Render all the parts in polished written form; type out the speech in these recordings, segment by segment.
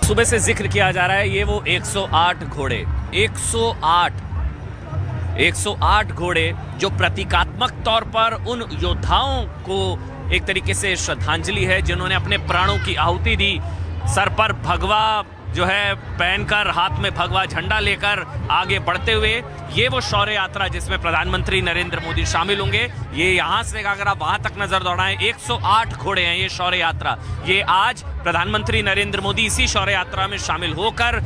सुबह से जिक्र किया जा रहा है ये वो 108 घोड़े 108 घोड़े जो प्रतीकात्मक तौर पर उन योद्धाओं को एक तरीके से श्रद्धांजलि है जिन्होंने अपने प्राणों की आहुति दी। सर पर भगवा जो है पहनकर, हाथ में भगवा झंडा लेकर आगे बढ़ते हुए ये वो शौर्य यात्रा जिसमें प्रधानमंत्री नरेंद्र मोदी शामिल होंगे। ये यहाँ से अगर आप वहां तक नजर दौड़ाएं 108 घोड़े हैं ये शौर्य यात्रा। ये आज प्रधानमंत्री नरेंद्र मोदी इसी शौर्य यात्रा में शामिल होकर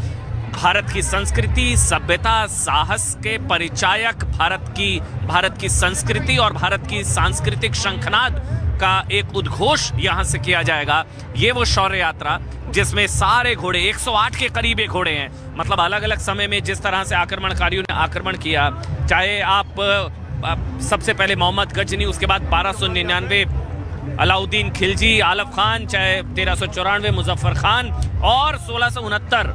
भारत की संस्कृति, सभ्यता, साहस के परिचायक, भारत की संस्कृति और भारत की सांस्कृतिक शंखनाद का एक उद्घोष यहां से किया जाएगा। ये वो शौर्य यात्रा जिसमें सारे घोड़े 108 के करीब घोड़े हैं। मतलब अलग अलग समय में जिस तरह से आक्रमणकारियों ने आक्रमण किया, चाहे आप सबसे पहले मोहम्मद गजनी, उसके बाद 1299 अलाउद्दीन खिलजी आलम खान, चाहे 1394 मुजफ्फर खान और 1669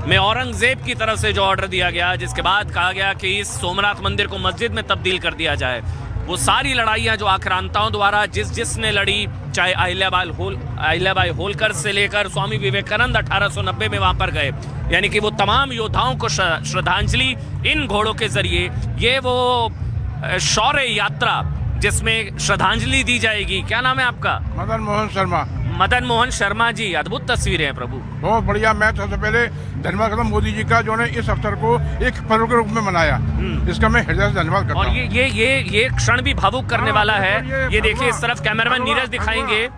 में औरंगजेब की तरफ से जो ऑर्डर दिया गया जिसके बाद कहा गया कि इस सोमनाथ मंदिर को मस्जिद में तब्दील कर दिया जाए। वो सारी लड़ाइयाँ जो आक्रांताओं द्वारा जिसने लड़ी, चाहे अहिल्याबाई होलकर से लेकर स्वामी विवेकानंद 1890 में वहां पर गए, यानी कि वो तमाम योद्धाओं को श्रद्धांजलि इन घोड़ों के जरिए ये वो शौर्य यात्रा जिसमें श्रद्धांजलि दी जाएगी। क्या नाम है आपका? मदन मोहन शर्मा। मदन मोहन शर्मा जी, अद्भुत तस्वीरें हैं प्रभु, बहुत बढ़िया। मैं सबसे पहले धन्यवाद करता हूँ मोदी जी का जो ने इस अवसर को एक पर्व के रूप में मनाया, इसका मैं हृदय से धन्यवाद करता हूँ। और ये क्षण भी भावुक करने वाला है। ये देखिए इस तरफ कैमरामैन नीरज दिखाएंगे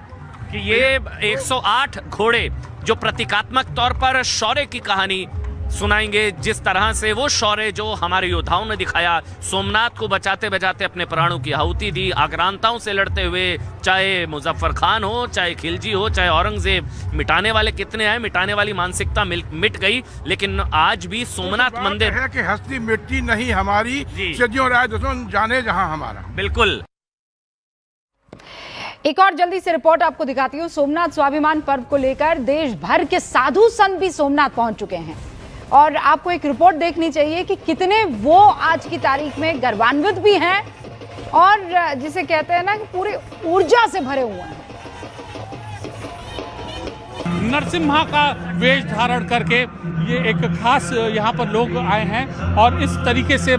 कि ये 108 घोड़े जो प्रतीकात्मक तौर पर शौर्य की कहानी सुनाएंगे, जिस तरह से वो शौर्य जो हमारे योद्धाओं ने दिखाया, सोमनाथ को बचाते बचाते अपने प्राणों की आहुति दी, आक्रांताओं से लड़ते हुए, चाहे मुजफ्फर खान हो, चाहे खिलजी हो, चाहे औरंगजेब। मिटाने वाले कितने आए, मिटाने वाली मानसिकता मिट गई, लेकिन आज भी सोमनाथ मंदिर है कि हस्ती मिट्टी नहीं हमारी, सदियों राय दुश्मन जाने जहां हमारा। बिल्कुल। एक और जल्दी से रिपोर्ट आपको दिखाती हूँ। सोमनाथ स्वाभिमान पर्व को लेकर देश भर के साधु संत भी सोमनाथ पहुंच चुके हैं और आपको एक रिपोर्ट देखनी चाहिए कि कितने वो आज की तारीख में गर्वान्वित भी हैं और जिसे कहते हैं ना कि पूरी ऊर्जा से भरे हुए हैं। नरसिम्हा का वेश धारण करके ये एक खास यहाँ पर लोग आए हैं और इस तरीके से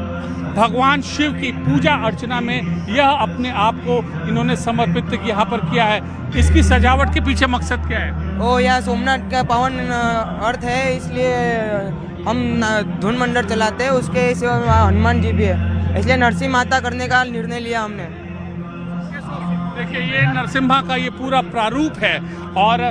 भगवान शिव की पूजा अर्चना में यह अपने आप को इन्होंने समर्पित यहाँ पर किया है। इसकी सजावट के पीछे मकसद क्या है? यह सोमनाथ का पावन अर्थ है, इसलिए हम धुन मंडल चलाते हैं। उसके सिवा हनुमान जी भी है, इसलिए नरसिंह माता करने का निर्णय लिया हमने। देखिए ये नरसिम्हा का ये पूरा प्रारूप है और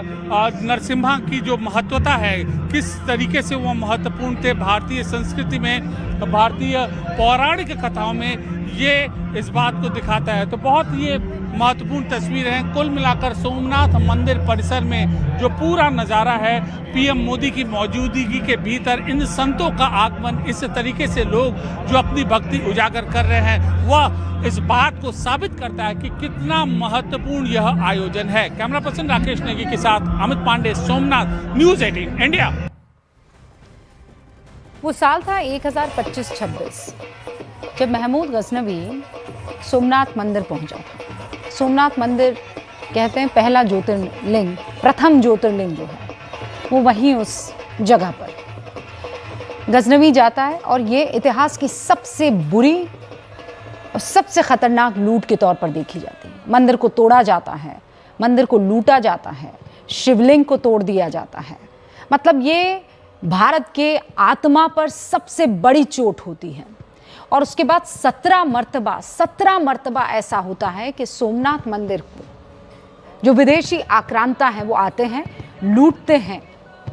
नरसिम्हा की जो महत्वता है, किस तरीके से वो महत्वपूर्ण थे भारतीय संस्कृति में, भारतीय पौराणिक कथाओं में, ये इस बात को दिखाता है। तो बहुत ये महत्वपूर्ण तस्वीर है। कुल मिलाकर सोमनाथ मंदिर परिसर में जो पूरा नज़ारा है, पीएम मोदी की मौजूदगी के भीतर इन संतों का आगमन, इस तरीके से लोग जो अपनी भक्ति उजागर कर रहे हैं, वह इस बात को साबित करता है कि कितना महत्वपूर्ण यह आयोजन है। कैमरा पर्सन राकेश नेगी के साथ अमित पांडे, सोमनाथ, न्यूज़ 18 इंडिया। वो साल था 1025-26 जब महमूद गजनवी सोमनाथ मंदिर पहुंचा था। सोमनाथ मंदिर कहते हैं पहला ज्योतिर्लिंग, प्रथम ज्योतिर्लिंग जो है वो वहीं उस जगह पर गजनवी जाता है और ये इतिहास की सबसे बुरी और सबसे खतरनाक लूट के तौर पर देखी जाती है। मंदिर को तोड़ा जाता है, मंदिर को लूटा जाता है, शिवलिंग को तोड़ दिया जाता है। मतलब ये भारत के आत्मा पर सबसे बड़ी चोट होती है। और उसके बाद 17 मर्तबा ऐसा होता है कि सोमनाथ मंदिर को जो विदेशी आक्रांता हैं वो आते हैं, लूटते हैं,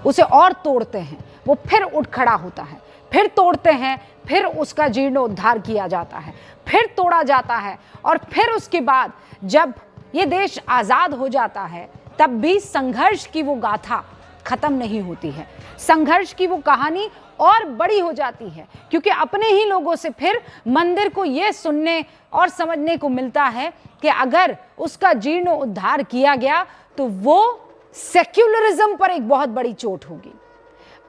उसे और तोड़ते हैं, वो फिर उठ खड़ा होता है, फिर तोड़ते हैं, फिर उसका जीर्णोद्धार किया जाता है, फिर तोड़ा जाता है और फिर उसके बाद जब ये देश आज़ाद हो जाता है तब भी संघर्ष की वो गाथा खत्म नहीं होती है। संघर्ष की वो कहानी और बड़ी हो जाती है क्योंकि अपने ही लोगों से फिर मंदिर को ये सुनने और समझने को मिलता है कि अगर उसका जीर्णोद्धार किया गया तो वो सेक्युलरिज्म पर एक बहुत बड़ी चोट होगी।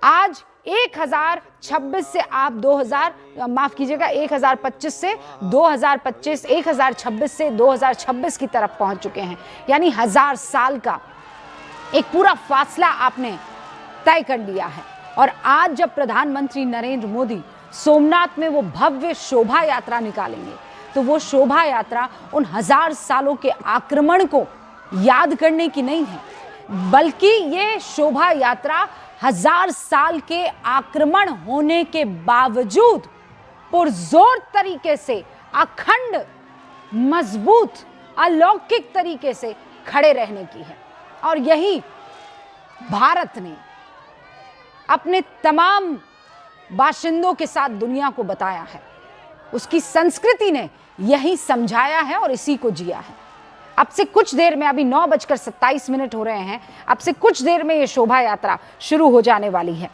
आज 1026 से आप 1025 से 2025, 1026 से 2026 की तरफ पहुंच चुके हैं। यानी 1000 साल का एक पूरा फासला आपने तय कर लिया है। और आज जब प्रधानमंत्री नरेंद्र मोदी सोमनाथ में वो भव्य शोभा यात्रा निकालेंगे तो वो शोभा यात्रा उन 1000 सालों के आक्रमण को याद करने की नहीं है, बल्कि ये शोभा यात्रा 1000 साल के आक्रमण होने के बावजूद पुरजोर तरीके से अखंड, मजबूत, अलौकिक तरीके से खड़े रहने की है। और यही भारत ने अपने तमाम बाशिंदों के साथ दुनिया को बताया है। उसकी संस्कृति ने यही समझाया है और इसी को जिया है। अब से कुछ देर में, अभी 9:27 हो रहे हैं, अब से कुछ देर में ये शोभा यात्रा शुरू हो जाने वाली है।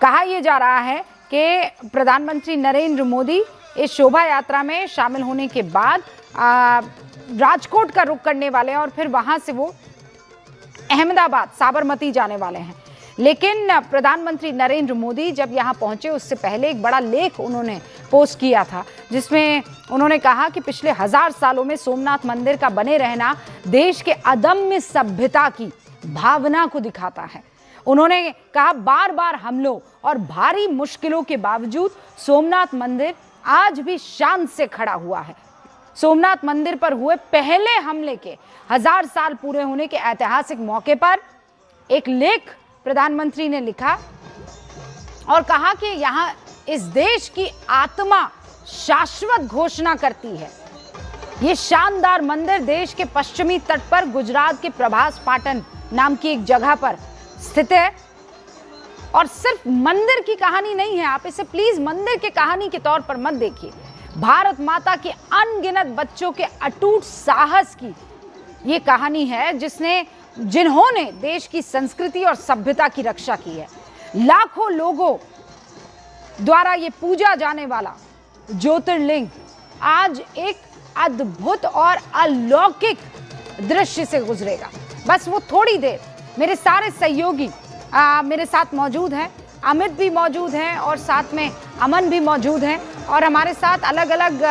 कहा यह जा रहा है कि प्रधानमंत्री नरेंद्र मोदी इस शोभा यात्रा में शामिल होने के बाद राजकोट का रुख करने वाले हैं और फिर वहां से वो अहमदाबाद, साबरमती जाने वाले हैं। लेकिन प्रधानमंत्री नरेंद्र मोदी जब यहाँ पहुंचे उससे पहले एक बड़ा लेख उन्होंने पोस्ट किया था, जिसमें उन्होंने कहा कि पिछले 1000 सालों में सोमनाथ मंदिर का बने रहना देश के अदम्य सभ्यता की भावना को दिखाता है। उन्होंने कहा बार बार हमलों और भारी मुश्किलों के बावजूद सोमनाथ मंदिर आज भी शान से खड़ा हुआ है। सोमनाथ मंदिर पर हुए पहले हमले के 1000 साल पूरे होने के ऐतिहासिक मौके पर एक लेख प्रधानमंत्री ने लिखा और कहा कि यहाँ इस देश की आत्मा शाश्वत घोषणा करती है। ये शानदार मंदिर देश के पश्चिमी तट पर गुजरात के प्रभास पाटन नाम की एक जगह पर स्थित है। और सिर्फ मंदिर की कहानी नहीं है, आप इसे प्लीज मंदिर की कहानी के तौर पर मत देखिए। भारत माता के अनगिनत बच्चों के अटूट साहस की ये कहानी है, जिन्होंने देश की संस्कृति और सभ्यता की रक्षा की है। लाखों लोगों द्वारा ये पूजा जाने वाला ज्योतिर्लिंग आज एक अद्भुत और अलौकिक दृश्य से गुजरेगा। बस वो थोड़ी देर मेरे सारे सहयोगी मेरे साथ मौजूद हैं, अमित भी मौजूद हैं और साथ में अमन भी मौजूद हैं और हमारे साथ अलग अलग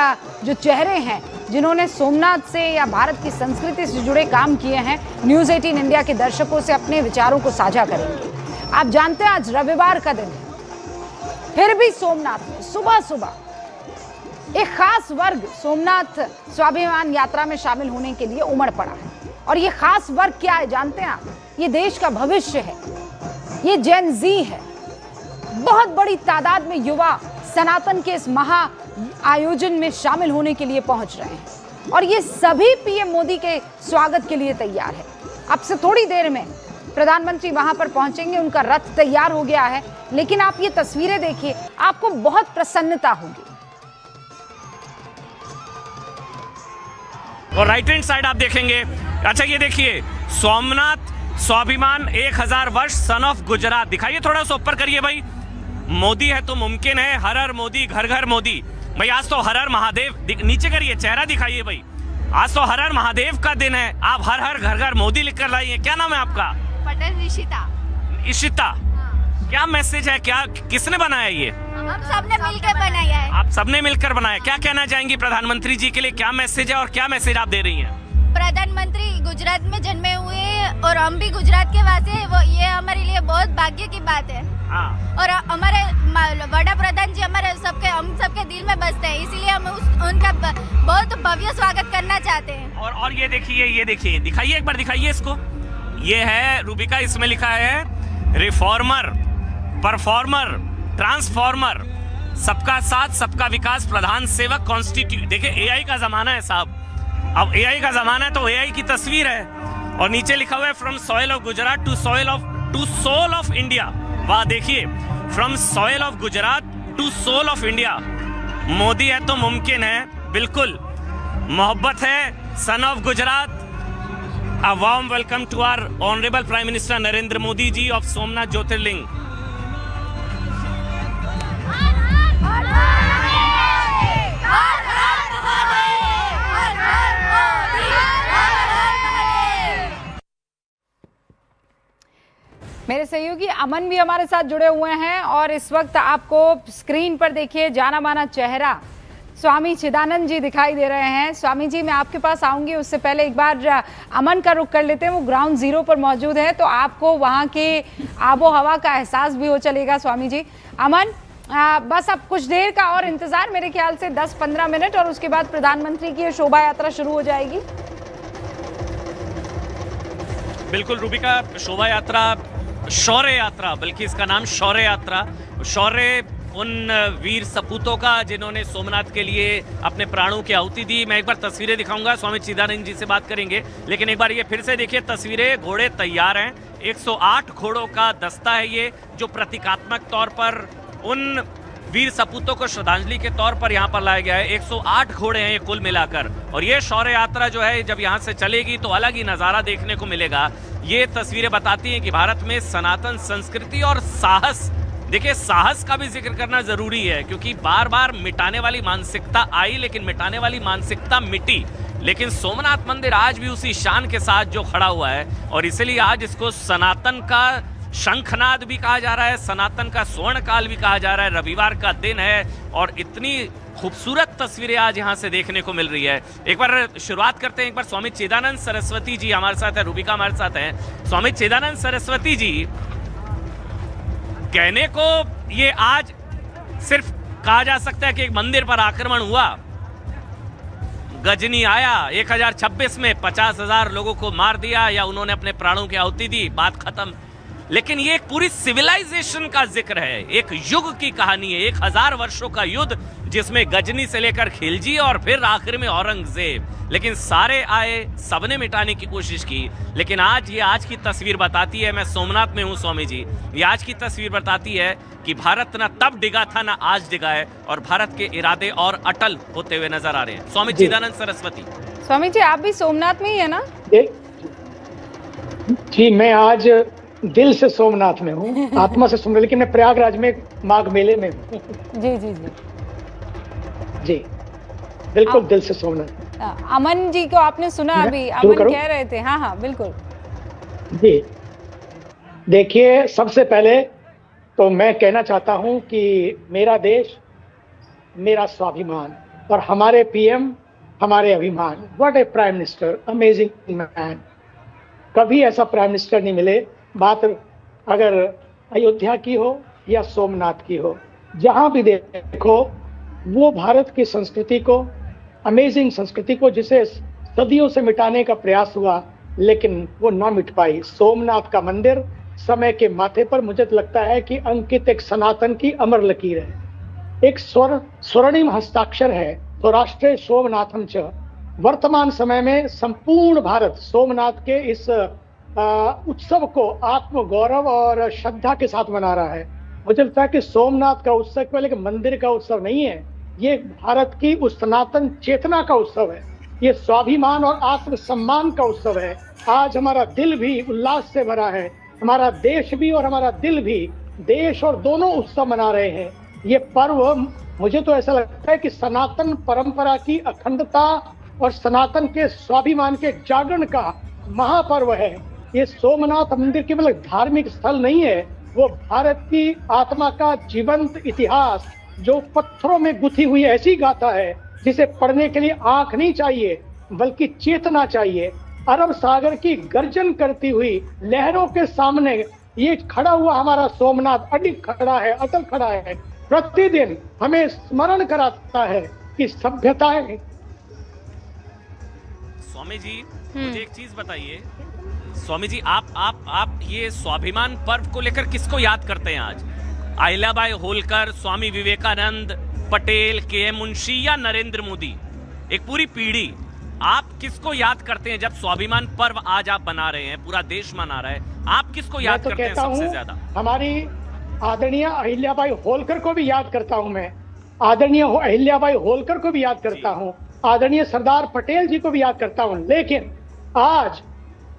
जो चेहरे हैं जिन्होंने सोमनाथ से या भारत की संस्कृति से जुड़े काम किए हैं, न्यूज़ 18 इंडिया के दर्शकों से अपने विचारों को साझा करेंगे। आप जानते हैं आज रविवार का दिन है, फिर भी सोमनाथ में सुबह सुबह एक खास वर्ग सोमनाथ स्वाभिमान यात्रा में शामिल होने के लिए उमड़ पड़ा है। और ये खास वर्ग क्या है जानते हैं आप? ये देश का भविष्य है, ये जेन ज़ी है। बहुत बड़ी तादाद में युवा सनातन के इस महा आयोजन में शामिल होने के लिए पहुंच रहे हैं और ये सभी पीएम मोदी के स्वागत के लिए तैयार है। अब से थोड़ी देर में प्रधानमंत्री वहां पर पहुंचेंगे, उनका रथ तैयार हो गया है। लेकिन आप ये तस्वीरें देखिए, आपको बहुत प्रसन्नता होगी। और राइट हैंड साइड आप देखेंगे, अच्छा ये देखिए सोमनाथ स्वाभिमान 1000 वर्ष सन ऑफ गुजरात। दिखाइए थोड़ा सा ऊपर करिए भाई। मोदी है तो मुमकिन है, हर हर मोदी, घर घर मोदी। भाई आज तो हर हर महादेव, नीचे करिए, चेहरा दिखाइए भाई। आज तो हर हर महादेव का दिन है, आप हर हर घर घर मोदी लिखकर लाइए। क्या नाम है आपका? पटेल इशिता। इशिता, क्या मैसेज है, क्या किसने बनाया ये? हम सबने मिलकर बनाया है। आप सबने मिलकर बनाया। क्या कहना चाहेंगी प्रधानमंत्री जी के लिए, क्या मैसेज है और क्या मैसेज आप दे रही हैं? प्रधानमंत्री गुजरात में जन्मे हुए और हम भी गुजरात के वासी हैं, वो ये हमारे लिए बहुत भाग्य की बात है। और हमारे वड़ा प्रधान जी हम सबके दिल में बसते हैं, इसीलिए हम उनका बहुत भव्य स्वागत करना चाहते हैं। और ये देखिए, दिखाइए एक बार, दिखाइए इसको। ये है रूबिका, इसमें लिखा है रिफॉर्मर, परफॉर्मर, ट्रांसफॉर्मर, सबका साथ सबका विकास, प्रधान सेवक, कॉन्स्टिट्यूट। देखिए एआई का जमाना है साहब, अब एआई का जमाना है तो एआई की तस्वीर है और नीचे लिखा हुआ है from soil of Gujarat to soul of India. वाह, देखिए, from soil of Gujarat to soul of India. Modi है तो मुमकिन है, बिल्कुल मोहब्बत है, son of Gujarat. A warm welcome to our honorable Prime Minister Narendra Modi ji of Somnath Jyotirling. मेरे सहयोगी अमन भी हमारे साथ जुड़े हुए हैं और इस वक्त आपको स्क्रीन पर देखिए जाना माना चेहरा स्वामी चिदानंद जी दिखाई दे रहे हैं। स्वामी जी, मैं आपके पास आऊंगी, उससे पहले एक बार अमन का रुख कर लेते हैं। वो ग्राउंड जीरो पर मौजूद है, तो आपको वहाँ के आबो हवा का एहसास भी हो चलेगा। स्वामी जी, अमन, बस अब कुछ देर का और इंतजार, मेरे ख्याल से 10-15 मिनट, और उसके बाद प्रधानमंत्री की शोभा यात्रा शुरू हो जाएगी। बिल्कुल रूबिका, शोभा यात्रा, शौर्य यात्रा, बल्कि इसका नाम शौर्य यात्रा, शौर्य उन वीर सपूतों का जिन्होंने सोमनाथ के लिए अपने प्राणों की आहुति दी। मैं एक बार तस्वीरें दिखाऊंगा, स्वामी चिदानंद जी से बात करेंगे, लेकिन एक बार ये फिर से देखिए तस्वीरें। घोड़े तैयार हैं, 108 घोड़ों का दस्ता है ये, जो प्रतीकात्मक तौर पर उन वीर सपूतों को श्रद्धांजलि के तौर पर यहाँ पर लाया गया है। 108 घोड़े हैं ये कुल मिलाकर, और ये शौर्य यात्रा जो है जब यहाँ से चलेगी तो अलग ही नज़ारा देखने को मिलेगा। ये तस्वीरें बताती हैं कि भारत में सनातन संस्कृति और साहस, देखिए साहस का भी जिक्र करना जरूरी है, क्योंकि बार बार मिटाने वाली मानसिकता आई, लेकिन मिटाने वाली मानसिकता मिटी, लेकिन सोमनाथ मंदिर आज भी उसी शान के साथ जो खड़ा हुआ है, और इसलिए आज इसको सनातन का शंखनाद भी कहा जा रहा है, सनातन का स्वर्ण काल भी कहा जा रहा है। रविवार का दिन है और इतनी खूबसूरत तस्वीरें आज यहाँ से देखने को मिल रही है। एक बार शुरुआत करते हैं, एक बार स्वामी चिदानंद सरस्वती जी हमारे साथ है, रूबिका हमारे साथ हैं। स्वामी चिदानंद सरस्वती जी, कहने को ये आज सिर्फ कहा जा सकता है कि एक मंदिर पर आक्रमण हुआ, गजनी आया, 1026 में 50,000 लोगों को मार दिया या उन्होंने अपने प्राणों की आहुति दी, बात खत्म। लेकिन ये एक पूरी सिविलाइजेशन का जिक्र है, एक युग की कहानी है, 1000 वर्षों का युद्ध, जिसमें गजनी से लेकर खिलजी और फिर आखिर में औरंगजेब, लेकिन सारे आए, सबने मिटाने की कोशिश की। लेकिन आज ये आज की तस्वीर बताती है, मैं सोमनाथ में हूँ स्वामी जी, ये आज की तस्वीर बताती है कि भारत ना तब डिगा था ना आज डिगा है, और भारत के इरादे और अटल होते हुए नजर आ रहे हैं। स्वामी चिदानंद सरस्वती। स्वामी जी, आप भी सोमनाथ में ही है ना? जी, मैं आज दिल से सोमनाथ में हूँ, आत्मा से सोमनाथ, लेकिन मैं प्रयागराज में माघ मेले में हूँ। जी जी जी जी, बिल्कुल दिल से सोमनाथ। अमन जी को आपने सुना अभी, अमन कह रहे थे। हाँ हाँ बिल्कुल जी। देखिए, सबसे पहले तो मैं कहना चाहता हूँ कि मेरा देश मेरा स्वाभिमान, और हमारे पीएम हमारे अभिमान। What A prime minister, amazing man. कभी ऐसा प्राइम मिनिस्टर नहीं मिले, बात अगर अयोध्या की हो या सोमनाथ की हो, जहाँ भी देखो वो भारत की संस्कृति को, अमेजिंग संस्कृति को, जिसे सदियों से मिटाने का प्रयास हुआ लेकिन वो ना मिट पाई। सोमनाथ का मंदिर समय के माथे पर मुझे लगता है कि अंकित एक सनातन की अमर लकीर है, एक स्वर्णिम हस्ताक्षर है। तो राष्ट्रीय सोमनाथम च, वर्तमान समय में संपूर्ण भारत सोमनाथ के इस उत्सव को आत्म गौरव और श्रद्धा के साथ मना रहा है। मुझे लगता है कि सोमनाथ का उत्सव केवल एक मंदिर का उत्सव नहीं है, ये भारत की उस सनातन चेतना का उत्सव है, ये स्वाभिमान और आत्मसम्मान का उत्सव है। आज हमारा दिल भी उल्लास से भरा है, हमारा देश भी और हमारा दिल भी, देश और दोनों उत्सव मना रहे हैं। ये पर्व, मुझे तो ऐसा लगता है कि सनातन परंपरा की अखंडता और सनातन के स्वाभिमान के जागरण का महापर्व है। ये सोमनाथ मंदिर केवल धार्मिक स्थल नहीं है, वो भारत की आत्मा का जीवंत इतिहास, जो पत्थरों में गुथी हुई ऐसी गाथा है जिसे पढ़ने के लिए आंख नहीं चाहिए बल्कि चेतना चाहिए। अरब सागर की गर्जन करती हुई लहरों के सामने ये खड़ा हुआ हमारा सोमनाथ अडिग खड़ा है, अटल खड़ा है, प्रतिदिन हमें स्मरण कराता है कि सभ्यताएं। स्वामी जी, मुझे एक चीज बताइए स्वामी जी, आप ये स्वाभिमान पर्व को लेकर किसको याद करते हैं आज? अहिल्याबाई होलकर, स्वामी विवेकानंद, पटेल, के.एम. मुंशी या नरेंद्र मोदी? एक पूरी पीढ़ी, आप किसको याद करते हैं जब स्वाभिमान पर्व आज आप बना रहे हैं, पूरा देश मना रहा है, आप किसको याद करते हैं सबसे ज्यादा? हमारी आदरणीय अहिल्याबाई होलकर को भी याद करता हूं मैं, आदरणीय अहिल्याबाई होलकर को भी याद करता हूं, आदरणीय सरदार पटेल जी को भी याद करता हूं। लेकिन आज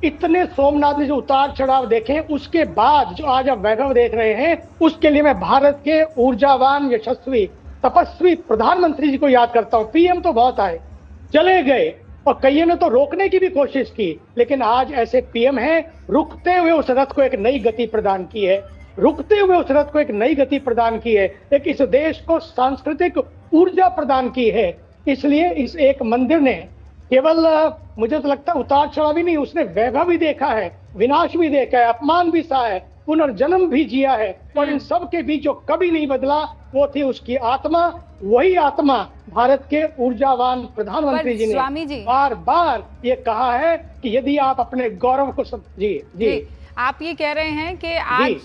इतने सोमनाथ में जो उतार चढ़ाव देखे, उसके बाद जो आज आप वैभव देख रहे हैं, उसके लिए मैं भारत के ऊर्जावान, यशस्वी, तपस्वी प्रधानमंत्री जी को याद करता हूं। पीएम तो बहुत आए, चले गए, और कईयों ने तो रोकने की भी कोशिश की, लेकिन आज ऐसे पीएम हैं, रुकते हुए उस रथ को एक नई गति प्रदान की है। रुकते हुए उस रथ को एक नई गति प्रदान की है, एक इस देश को सांस्कृतिक ऊर्जा प्रदान की है। इसलिए इस एक मंदिर ने केवल मुझे तो लगता है उतार चढ़ाव भी नहीं, उसने वैभव भी देखा है, विनाश भी देखा है, अपमान भी सहा है, पुनर्जन्म भी जिया है, और इन सब के बीच जो कभी नहीं बदला वो थी उसकी आत्मा। वही आत्मा भारत के ऊर्जावान प्रधानमंत्री जी स्वामी जी ने बार बार ये कहा है कि यदि आप अपने गौरव को जी आप ये कह रहे हैं कि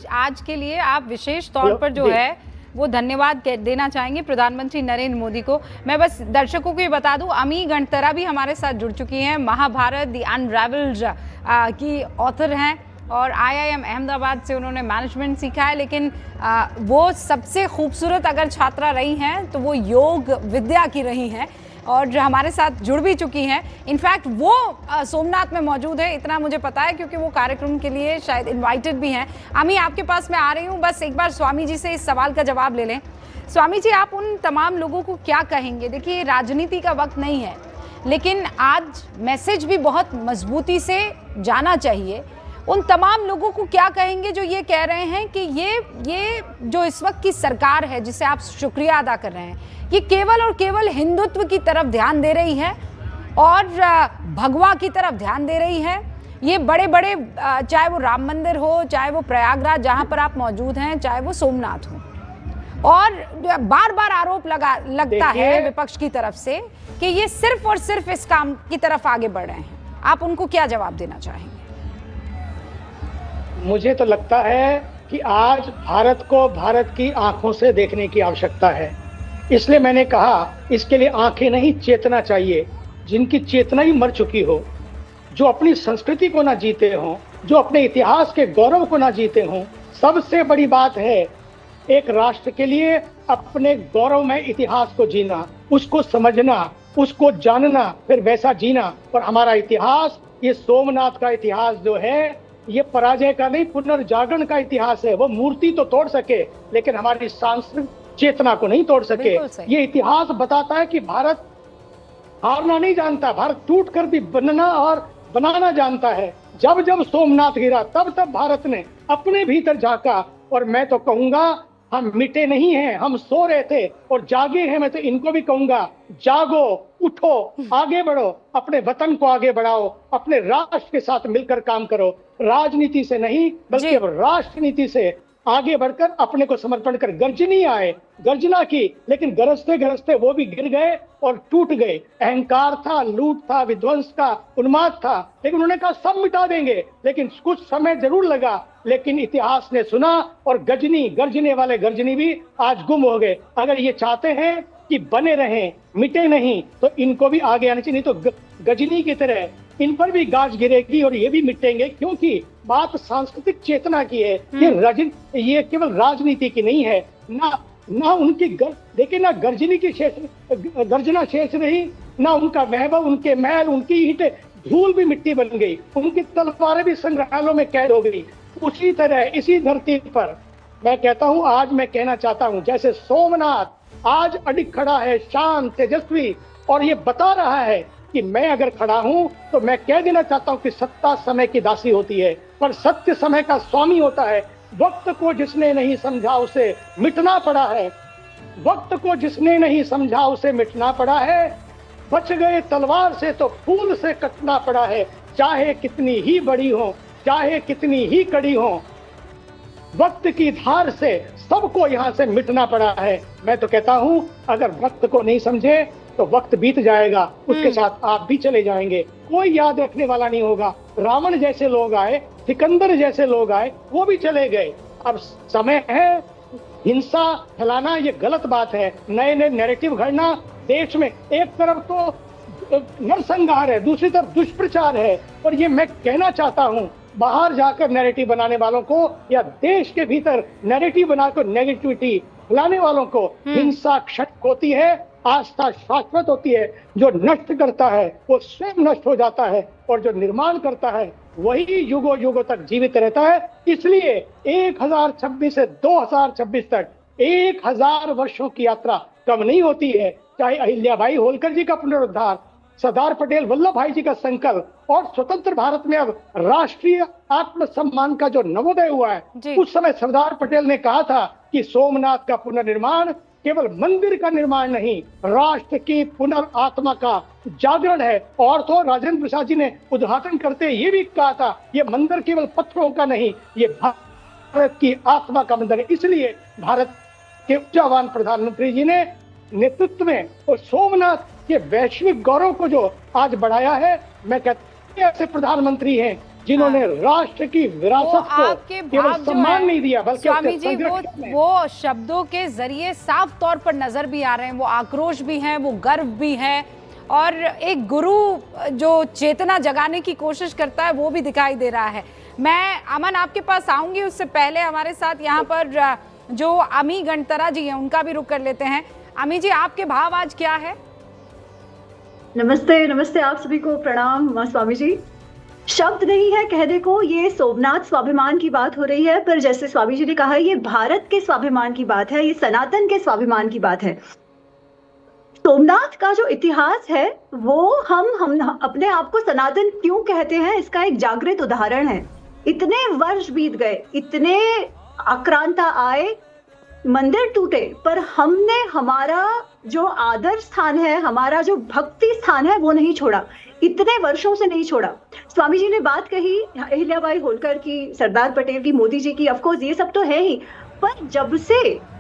आज के लिए आप विशेष तौर पर जो है वो धन्यवाद देना चाहेंगे प्रधानमंत्री नरेंद्र मोदी को। मैं बस दर्शकों को ये बता दूं, अमी गणतरा भी हमारे साथ जुड़ चुकी हैं, महाभारत द अनरावेल्ड की ऑथर हैं और IIM अहमदाबाद से उन्होंने मैनेजमेंट सीखा है। लेकिन वो सबसे खूबसूरत अगर छात्रा रही हैं तो वो योग विद्या की रही हैं और जो हमारे साथ जुड़ भी चुकी हैं। इनफैक्ट वो सोमनाथ में मौजूद है, इतना मुझे पता है क्योंकि वो कार्यक्रम के लिए शायद इनवाइटेड भी हैं। अमी आपके पास मैं आ रही हूँ, बस एक बार स्वामी जी से इस सवाल का जवाब ले लें। स्वामी जी, आप उन तमाम लोगों को क्या कहेंगे? देखिए, राजनीति का वक्त नहीं है, लेकिन आज मैसेज भी बहुत मजबूती से जाना चाहिए। उन तमाम लोगों को क्या कहेंगे जो ये कह रहे हैं कि ये जो इस वक्त की सरकार है जिसे आप शुक्रिया अदा कर रहे हैं, ये केवल और केवल हिंदुत्व की तरफ ध्यान दे रही है और भगवा की तरफ ध्यान दे रही है। ये बड़े बड़े चाहे वो राम मंदिर हो, चाहे वो प्रयागराज जहाँ पर आप मौजूद हैं, चाहे वो सोमनाथ हो, और बार बार आरोप लगता है विपक्ष की तरफ से कि ये सिर्फ और सिर्फ इस काम की तरफ आगे बढ़ रहे हैं। आप उनको क्या जवाब देना चाहेंगे? मुझे तो लगता है कि आज भारत को भारत की आंखों से देखने की आवश्यकता है। इसलिए मैंने कहा, इसके लिए आंखें नहीं, चेतना चाहिए। जिनकी चेतना ही मर चुकी हो, जो अपनी संस्कृति को ना जीते हों, जो अपने इतिहास के गौरव को ना जीते हों। सबसे बड़ी बात है एक राष्ट्र के लिए अपने गौरवमय इतिहास को जीना, उसको समझना, उसको जानना, फिर वैसा जीना। और हमारा इतिहास, ये सोमनाथ का इतिहास जो है, ये पराजय का नहीं, पुनर्जागरण का इतिहास है। वो मूर्ति तो तोड़ सके लेकिन हमारी सांस्कृतिक चेतना को नहीं तोड़ सके। ये इतिहास बताता है कि भारत हारना नहीं जानता, भारत टूट कर भी बनना और बनाना जानता है। जब जब सोमनाथ गिरा तब तब भारत ने अपने भीतर झांका। और मैं तो कहूंगा, हम मिटे नहीं हैं, हम सो रहे थे और जागे हैं। मैं तो इनको भी कहूंगा, जागो, उठो, आगे बढ़ो, अपने वतन को आगे बढ़ाओ, अपने राष्ट्र के साथ मिलकर काम करो। राजनीति से नहीं बल्कि राष्ट्र नीति से आगे बढ़कर अपने को समर्पण कर। गर्जनी आए, गर्जना की, लेकिन गरजते गरजते वो भी गिर गए और टूट गए। अहंकार था, लूट था, विध्वंस का उन्माद था, लेकिन उन्होंने कहा सब मिटा देंगे। लेकिन कुछ समय जरूर लगा, लेकिन इतिहास ने सुना और गर्जने वाले गर्जनी भी आज गुम हो गए। अगर ये चाहते हैं कि बने रहें, मिटे नहीं, तो इनको भी आगे आना चाहिए। नहीं तो गजनी की तरह इन पर भी गाज गिरेगी और ये भी मिटेंगे, क्योंकि बात सांस्कृतिक चेतना की है। ये केवल राजनीति की नहीं है। ना उनकी देखिए, ना गर्जनी की गर्जना शेष रही, ना उनका वैभव, उनके महल, उनकी ईंटें, धूल भी मिट्टी बन गई, उनकी तलवारें भी संग्रहालयों में कैद हो गई। उसी तरह इसी धरती पर मैं कहता हूँ, आज मैं कहना चाहता हूँ, जैसे सोमनाथ आज अडिग खड़ा है, शांत, तेजस्वी, और ये बता रहा है कि मैं अगर खड़ा हूं तो मैं कह देना चाहता हूं कि सत्ता समय की दासी होती है, पर सत्य समय का स्वामी होता है। वक्त को जिसने नहीं समझा उसे मिटना पड़ा है, वक्त को जिसने नहीं समझा उसे मिटना पड़ा है। बच गए तलवार से तो फूल से कटना पड़ा है, चाहे कितनी ही बड़ी हो, चाहे कितनी ही कड़ी हो, वक्त की धार से सबको यहाँ से मिटना पड़ा है। मैं तो कहता हूँ, अगर वक्त को नहीं समझे तो वक्त बीत जाएगा, उसके साथ आप भी चले जाएंगे, कोई याद रखने वाला नहीं होगा। रावण जैसे लोग आए, सिकंदर जैसे लोग आए, वो भी चले गए। अब समय है हिंसा फैलाना, ये गलत बात है। नए नए नैरेटिव घड़ना देश में, एक तरफ तो नरसंहार है, दूसरी तरफ दुष्प्रचार है। और ये मैं कहना चाहता हूँ, बाहर जाकर नैरेटिव बनाने वालों को या देश के भीतर नैरेटिव बनाकर नेगेटिविटी फैलाने वालों को हिंसा क्षणिक होती है, आस्था शाश्वत होती है। जो नष्ट करता है वो स्वयं नष्ट हो जाता है, और जो निर्माण करता है वही युगों युगों तक जीवित रहता है। इसलिए 1026 से 2026 तक 1000 वर्षों की यात्रा कम नहीं होती है। चाहे अहिल्याबाई होलकर जी का पुनरुद्धार, सरदार पटेल वल्लभ भाई जी का संकल्प और स्वतंत्र भारत में अब राष्ट्रीय आत्मसम्मान का जो नवोदय हुआ है, उस समय सरदार पटेल ने कहा था कि सोमनाथ का पुनर्निर्माण केवल मंदिर का निर्माण नहीं, राष्ट्र की पुनर्आत्मा का जागरण है। और तो राजेंद्र प्रसाद जी ने उद्घाटन करते ये भी कहा था, ये मंदिर केवल पत्थरों का नहीं, ये भारत की आत्मा का मंदिर है। इसलिए भारत के ऊर्जावान प्रधानमंत्री जी ने नेतृत्व में और सोमनाथ के वैश्विक गौरव को जो आज बढ़ाया है, मैं कहता हूं ऐसे प्रधानमंत्री हैं जिन्होंने राष्ट्र की विरासत को केवल सम्मान नहीं दिया बल्कि स्वामी जी वो शब्दों के जरिए साफ तौर पर नजर भी आ रहे हैं, वो आक्रोश भी हैं, वो गर्व भी है, और एक गुरु जो चेतना जगाने की कोशिश करता है वो भी दिखाई दे रहा है। मैं अमन आपके पास आऊंगी, उससे पहले हमारे साथ यहाँ पर जो अमी गणतरा जी हैं उनका भी रुख कर लेते हैं। अमी जी, आपके भाव आज क्या है? नमस्ते, नमस्ते आप सभी को, प्रणाम स्वामी जी। शब्द नहीं है कहने को, ये सोमनाथ स्वाभिमान की बात हो रही है, पर जैसे स्वामी जी ने कहा ये भारत के स्वाभिमान की बात है, ये सनातन के स्वाभिमान की बात है। सोमनाथ का जो इतिहास है वो हम अपने आप को सनातन क्यों कहते हैं, इसका एक जागृत उदाहरण है। इतने वर्ष बीत गए, इतने आक्रांता आए, मंदिर टूटे, पर हमने हमारा जो आदर्श स्थान है, हमारा जो भक्ति स्थान है वो नहीं छोड़ा, इतने वर्षों से नहीं छोड़ा। स्वामी जी ने बात कही अहिल्याबाई होलकर की, सरदार पटेल की, मोदी जी की, ऑफ कोर्स ये सब तो है ही, पर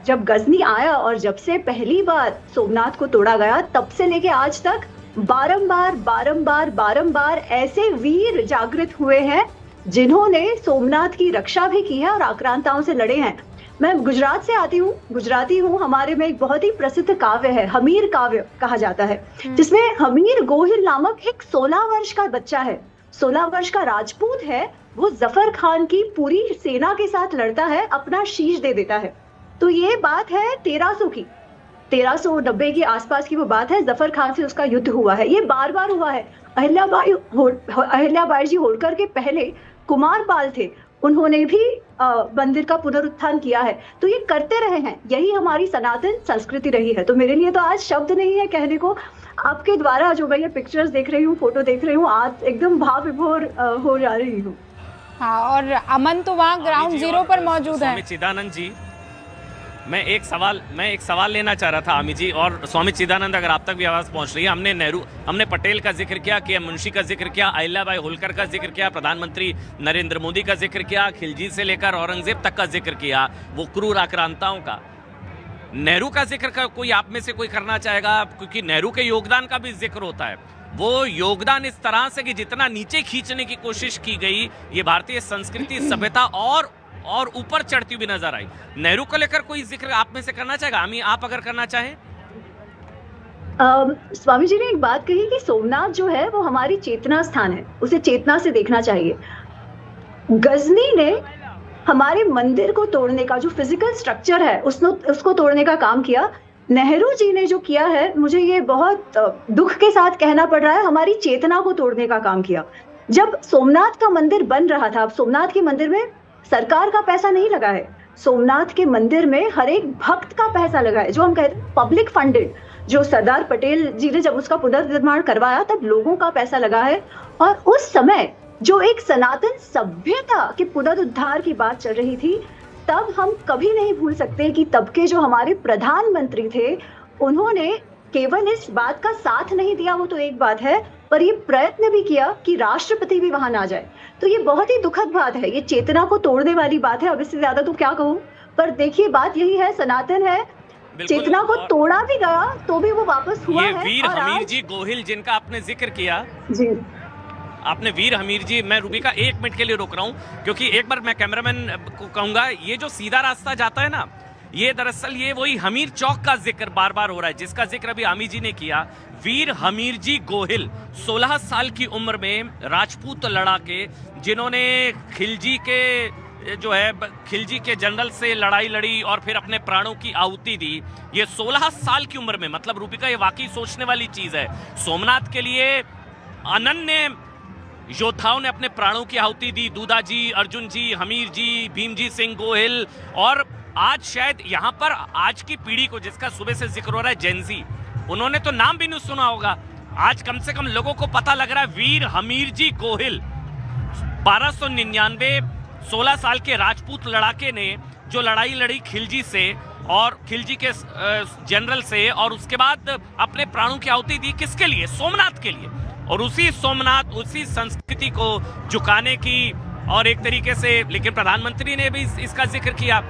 जब गजनी आया और जब से पहली बार सोमनाथ को तोड़ा गया, तब से लेके आज तक बारंबार ऐसे वीर जागृत हुए हैं जिन्होंने सोमनाथ की रक्षा भी की है और आक्रांताओं से लड़े हैं। मैं गुजरात से आती हूँ, गुजराती हूँ, हमारे में एक बहुत ही प्रसिद्ध काव्य है, हमीर काव्य कहा जाता है, जिसमें हमीर गोहिल नामक एक 16 वर्ष का बच्चा है, 16 वर्ष का राजपूत है, वो जफर खान की पूरी सेना के साथ लड़ता है, अपना शीश दे देता है। तो ये बात है 1390 के आसपास की वो बात है, जफर खान से उसका युद्ध हुआ है, ये बार बार हुआ है। अहिल्याबाई जी होलकर के पहले कुमार पाल थे, उन्होंने भी मंदिर का पुनरुत्थान किया है, तो ये करते रहे हैं, यही हमारी सनातन संस्कृति रही है। तो मेरे लिए तो आज शब्द नहीं है कहने को, आपके द्वारा जो मैं ये पिक्चर्स देख रही हूँ, फोटो देख रही हूँ, आज एकदम भाव विभोर हो जा रही हूँ। हाँ, और अमन तो वहाँ ग्राउंड जीरो पर मौजूद है। स्वामी चिदानंद जी, मैं एक सवाल लेना चाह रहा था आमी जी, और स्वामी चिदानंद अगर आप तक भी आवाज पहुंच रही है। हमने पटेल का जिक्र किया, के मुंशी का जिक्र किया, अहिल्याबाई होलकर का जिक्र किया, प्रधानमंत्री नरेंद्र मोदी का जिक्र किया, खिलजी से लेकर औरंगजेब तक का जिक्र किया, वो क्रूर आक्रांताओं का। नेहरू का जिक्र कोई आप में से कोई करना चाहेगा? क्योंकि नेहरू के योगदान का भी जिक्र होता है, वो योगदान इस तरह से कि जितना नीचे खींचने की कोशिश की गई, ये भारतीय संस्कृति सभ्यता और ऊपर चढ़ती हुई नजर आई। नेहरू को लेकर कोई जिक्र आप में से करना चाहेगा? आमी, आप अगर करना चाहें। स्वामी जी ने एक बात कही कि सोमनाथ जो है वो हमारी चेतना स्थान है, उसे चेतना से देखना चाहिए। गजनी ने हमारे मंदिर को तोड़ने का, जो फिजिकल स्ट्रक्चर है उसको तोड़ने का काम किया। नेहरू जी ने जो किया है, मुझे ये बहुत दुख के साथ कहना पड़ रहा है, हमारी चेतना को तोड़ने का काम किया। जब सोमनाथ का मंदिर बन रहा था, अब सोमनाथ के मंदिर में सरकार का पैसा नहीं लगा है, सोमनाथ के मंदिर में हर एक भक्त का पैसा लगा है, जो हम कहते हैं पब्लिक फंडेड। जो सरदार पटेल जी ने जब उसका पुनर्निर्माण करवाया, तब लोगों का पैसा लगा है। और उस समय जो एक सनातन सभ्यता के पुनरुद्धार की बात चल रही थी, तब हम कभी नहीं भूल सकते कि तब के जो हमारे प्रधानमंत्री थे, उन्होंने केवल इस बात का साथ नहीं दिया, वो तो एक बात है, पर ये प्रयत्न भी किया कि राष्ट्रपति भी वहां ना जाए। तो ये बहुत ही दुखद बात है, ये चेतना को तोड़ने वाली बात है। अब इससे ज्यादा तो क्या कहूँ, पर देखिए बात यही है, सनातन है, चेतना को तोड़ा भी गया तो भी वो वापस हुआ है। वीर हमीर जी गोहिल जिनका आपने जिक्र किया जी, आपने वीर हमीर जी, मैं रूबिका 1 मिनट के लिए रोक रहा हूं, क्योंकि एक बार मैं कैमरामैन को कहूंगा, ये जो सीधा रास्ता जाता है ना, ये दरअसल ये वही हमीर चौक का जिक्र बार बार हो रहा है, जिसका जिक्र अभी आमी जी ने किया। वीर हमीर जी गोहिल 16 साल की उम्र में राजपूत लड़ाके, जिन्होंने खिलजी के जनरल से लड़ाई लड़ी और फिर अपने प्राणों की आहुति दी। ये 16 साल की उम्र में, मतलब रूबिका ये वाकई सोचने वाली चीज है। सोमनाथ के लिए अनन्य योद्धाओं ने अपने प्राणों की आहुति दी, दूधा जी, अर्जुन जी, हमीर जी, भीमजी सिंह गोहिल। और आज शायद यहाँ पर आज की पीढ़ी को, जिसका सुबह से जिक्र हो रहा है, जेनजी, उन्होंने तो नाम भी नहीं सुना होगा। आज कम से कम लोगों को पता लग रहा है वीर हमीरजी गोहिल 1299 16 साल के राजपूत लड़ाके ने जो लड़ाई लड़ी खिलजी से और खिलजी के जनरल से, और उसके बाद अपने प्राणों की आहुति दी किसके लिए? सोमनाथ के लिए। और उसी सोमनाथ, उसी संस्कृति को झुकाने की और एक तरीके से, लेकिन प्रधानमंत्री ने भी इसका जिक्र किया